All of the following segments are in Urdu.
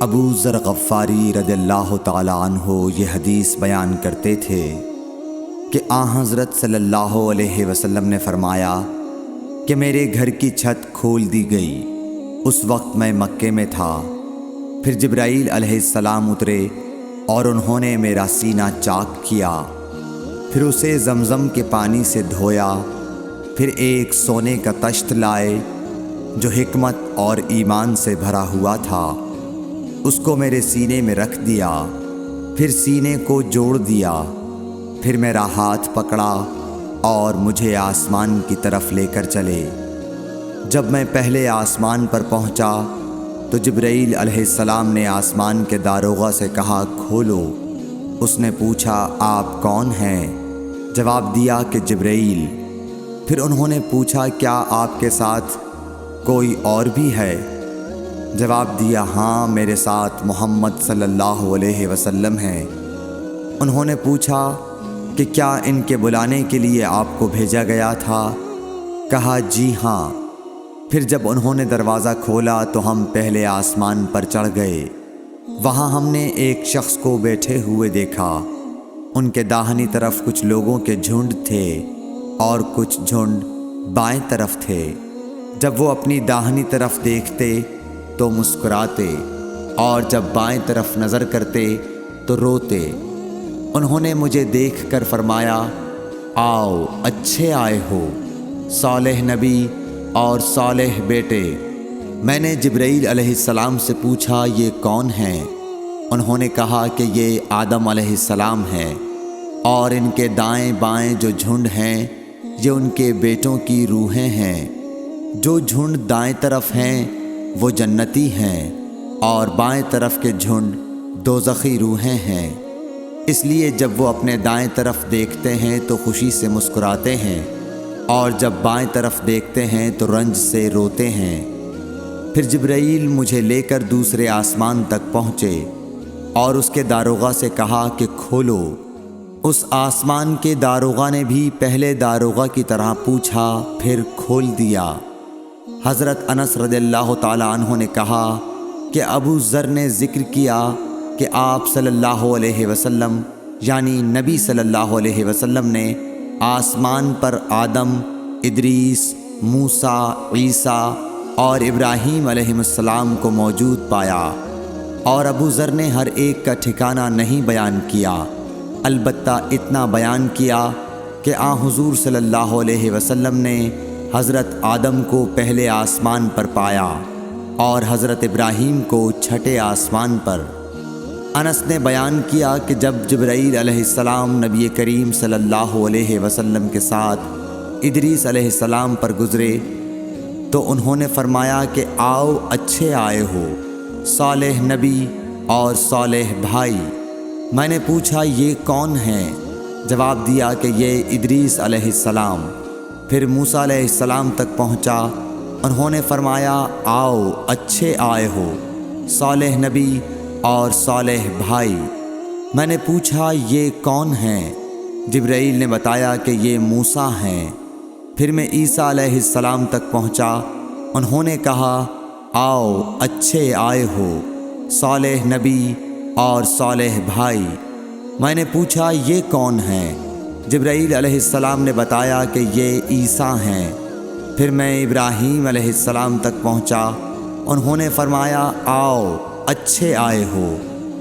ابو ذر غفاری رضی اللہ تعالی عنہ یہ حدیث بیان کرتے تھے کہ حضرت صلی اللہ علیہ وسلم نے فرمایا کہ میرے گھر کی چھت کھول دی گئی۔ اس وقت میں مکے میں تھا۔ پھر جبرائیل علیہ السلام اترے اور انہوں نے میرا سینہ چاک کیا، پھر اسے زمزم کے پانی سے دھویا، پھر ایک سونے کا طشت لائے جو حکمت اور ایمان سے بھرا ہوا تھا، اس کو میرے سینے میں رکھ دیا، پھر سینے کو جوڑ دیا، پھر میرا ہاتھ پکڑا اور مجھے آسمان کی طرف لے کر چلے۔ جب میں پہلے آسمان پر پہنچا تو جبرائیل علیہ السلام نے آسمان کے داروغہ سے کہا کھولو۔ اس نے پوچھا آپ کون ہیں؟ جواب دیا کہ جبرائیل۔ پھر انہوں نے پوچھا کیا آپ کے ساتھ کوئی اور بھی ہے؟ جواب دیا ہاں، میرے ساتھ محمد صلی اللہ علیہ وسلم ہیں۔ انہوں نے پوچھا کہ کیا ان کے بلانے کے لیے آپ کو بھیجا گیا تھا؟ کہا جی ہاں۔ پھر جب انہوں نے دروازہ کھولا تو ہم پہلے آسمان پر چڑھ گئے۔ وہاں ہم نے ایک شخص کو بیٹھے ہوئے دیکھا۔ ان کے داہنی طرف کچھ لوگوں کے جھنڈ تھے اور کچھ جھنڈ بائیں طرف تھے۔ جب وہ اپنی داہنی طرف دیکھتے تو مسکراتے اور جب بائیں طرف نظر کرتے تو روتے۔ انہوں نے مجھے دیکھ کر فرمایا آؤ اچھے آئے ہو، صالح نبی اور صالح بیٹے۔ میں نے جبرائیل علیہ السلام سے پوچھا یہ کون ہیں؟ انہوں نے کہا کہ یہ آدم علیہ السلام ہیں، اور ان کے دائیں بائیں جو جھنڈ ہیں یہ ان کے بیٹوں کی روحیں ہیں۔ جو جھنڈ دائیں طرف ہیں وہ جنتی ہیں اور بائیں طرف کے جھنڈ دوزخی روحیں ہیں۔ اس لیے جب وہ اپنے دائیں طرف دیکھتے ہیں تو خوشی سے مسکراتے ہیں، اور جب بائیں طرف دیکھتے ہیں تو رنج سے روتے ہیں۔ پھر جبرائیل مجھے لے کر دوسرے آسمان تک پہنچے اور اس کے داروغہ سے کہا کہ کھولو۔ اس آسمان کے داروغہ نے بھی پہلے داروغہ کی طرح پوچھا، پھر کھول دیا۔ حضرت انس رضی اللہ تعالی عنہ نے کہا کہ ابو ذر نے ذکر کیا کہ آپ صلی اللہ علیہ وسلم یعنی نبی صلی اللہ علیہ وسلم نے آسمان پر آدم، ادریس، موسیٰ، عیسیٰ اور ابراہیم علیہ السلام کو موجود پایا، اور ابو ذر نے ہر ایک کا ٹھکانہ نہیں بیان کیا، البتہ اتنا بیان کیا کہ حضور صلی اللہ علیہ وسلم نے حضرت آدم کو پہلے آسمان پر پایا اور حضرت ابراہیم کو چھٹے آسمان پر۔ انس نے بیان کیا کہ جب جبرائیل علیہ السلام نبی کریم صلی اللہ علیہ وسلم کے ساتھ ادریس علیہ السلام پر گزرے تو انہوں نے فرمایا کہ آؤ اچھے آئے ہو، صالح نبی اور صالح بھائی۔ میں نے پوچھا یہ کون ہیں؟ جواب دیا کہ یہ ادریس علیہ السلام۔ پھر موسیٰ علیہ السلام تک پہنچا۔ انہوں نے فرمایا آؤ اچھے آئے ہو، صالح نبی اور صالح بھائی۔ میں نے پوچھا یہ کون ہیں؟ جبرائیل نے بتایا کہ یہ موسیٰ ہیں۔ پھر میں عیسیٰ علیہ السلام تک پہنچا۔ انہوں نے کہا آؤ اچھے آئے ہو، صالح نبی اور صالح بھائی۔ میں نے پوچھا یہ کون ہیں؟ جبرائیل علیہ السلام نے بتایا کہ یہ عیسیٰ ہیں۔ پھر میں ابراہیم علیہ السلام تک پہنچا۔ انہوں نے فرمایا آؤ اچھے آئے ہو،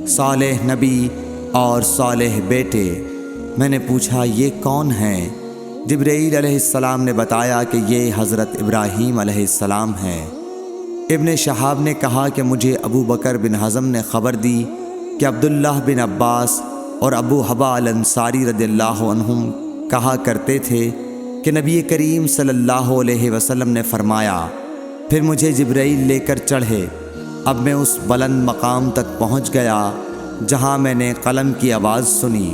صالح نبی اور صالح بیٹے۔ میں نے پوچھا یہ کون ہیں؟ جبرائیل علیہ السلام نے بتایا کہ یہ حضرت ابراہیم علیہ السلام ہیں۔ ابن شہاب نے کہا کہ مجھے ابو بکر بن حزم نے خبر دی کہ عبداللہ بن عباس اور ابو حبا الانصاری رضی اللہ عنہم کہا کرتے تھے کہ نبی کریم صلی اللہ علیہ وسلم نے فرمایا، پھر مجھے جبرائیل لے کر چڑھے۔ اب میں اس بلند مقام تک پہنچ گیا جہاں میں نے قلم کی آواز سنی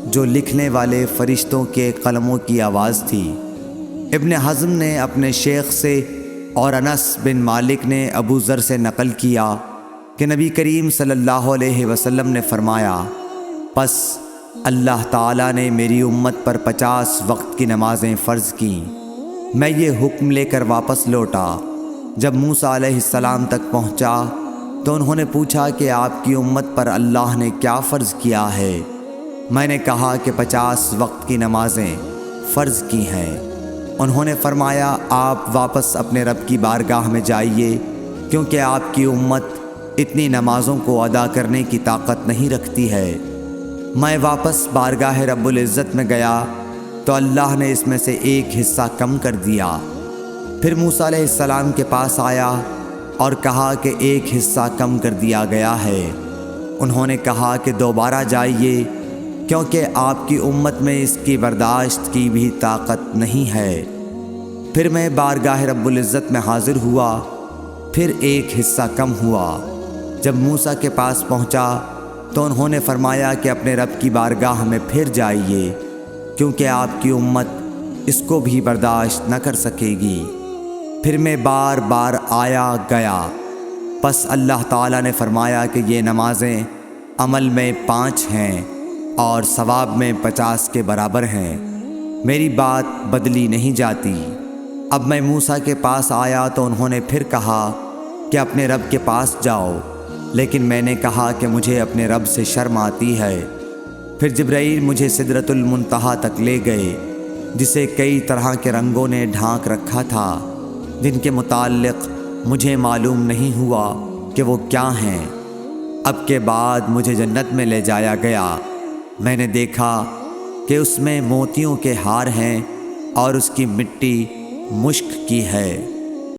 جو لکھنے والے فرشتوں کے قلموں کی آواز تھی۔ ابن حزم نے اپنے شیخ سے اور انس بن مالک نے ابو ذر سے نقل کیا کہ نبی کریم صلی اللہ علیہ وسلم نے فرمایا، پس اللہ تعالیٰ نے میری امت پر 50 وقت کی نمازیں فرض کیں۔ میں یہ حکم لے کر واپس لوٹا۔ جب موسیٰ علیہ السلام تک پہنچا تو انہوں نے پوچھا کہ آپ کی امت پر اللہ نے کیا فرض کیا ہے؟ میں نے کہا کہ 50 وقت کی نمازیں فرض کی ہیں۔ انہوں نے فرمایا آپ واپس اپنے رب کی بارگاہ میں جائیے، کیونکہ آپ کی امت اتنی نمازوں کو ادا کرنے کی طاقت نہیں رکھتی ہے۔ میں واپس بارگاہ رب العزت میں گیا تو اللہ نے اس میں سے ایک حصہ کم کر دیا۔ پھر موسیٰ علیہ السلام کے پاس آیا اور کہا کہ ایک حصہ کم کر دیا گیا ہے۔ انہوں نے کہا کہ دوبارہ جائیے، کیونکہ آپ کی امت میں اس کی برداشت کی بھی طاقت نہیں ہے۔ پھر میں بارگاہ رب العزت میں حاضر ہوا، پھر ایک حصہ کم ہوا۔ جب موسیٰ کے پاس پہنچا تو انہوں نے فرمایا کہ اپنے رب کی بارگاہ میں پھر جائیے، کیونکہ آپ کی امت اس کو بھی برداشت نہ کر سکے گی۔ پھر میں بار بار آیا گیا، پس اللہ تعالیٰ نے فرمایا کہ یہ نمازیں عمل میں 5 ہیں اور ثواب میں 50 کے برابر ہیں، میری بات بدلی نہیں جاتی۔ اب میں موسیٰ کے پاس آیا تو انہوں نے پھر کہا کہ اپنے رب کے پاس جاؤ، لیکن میں نے کہا کہ مجھے اپنے رب سے شرم آتی ہے۔ پھر جبرائیل مجھے سدرۃ المنتہا تک لے گئے، جسے کئی طرح کے رنگوں نے ڈھانک رکھا تھا، جن کے متعلق مجھے معلوم نہیں ہوا کہ وہ کیا ہیں۔ اب کے بعد مجھے جنت میں لے جایا گیا۔ میں نے دیکھا کہ اس میں موتیوں کے ہار ہیں اور اس کی مٹی مشک کی ہے۔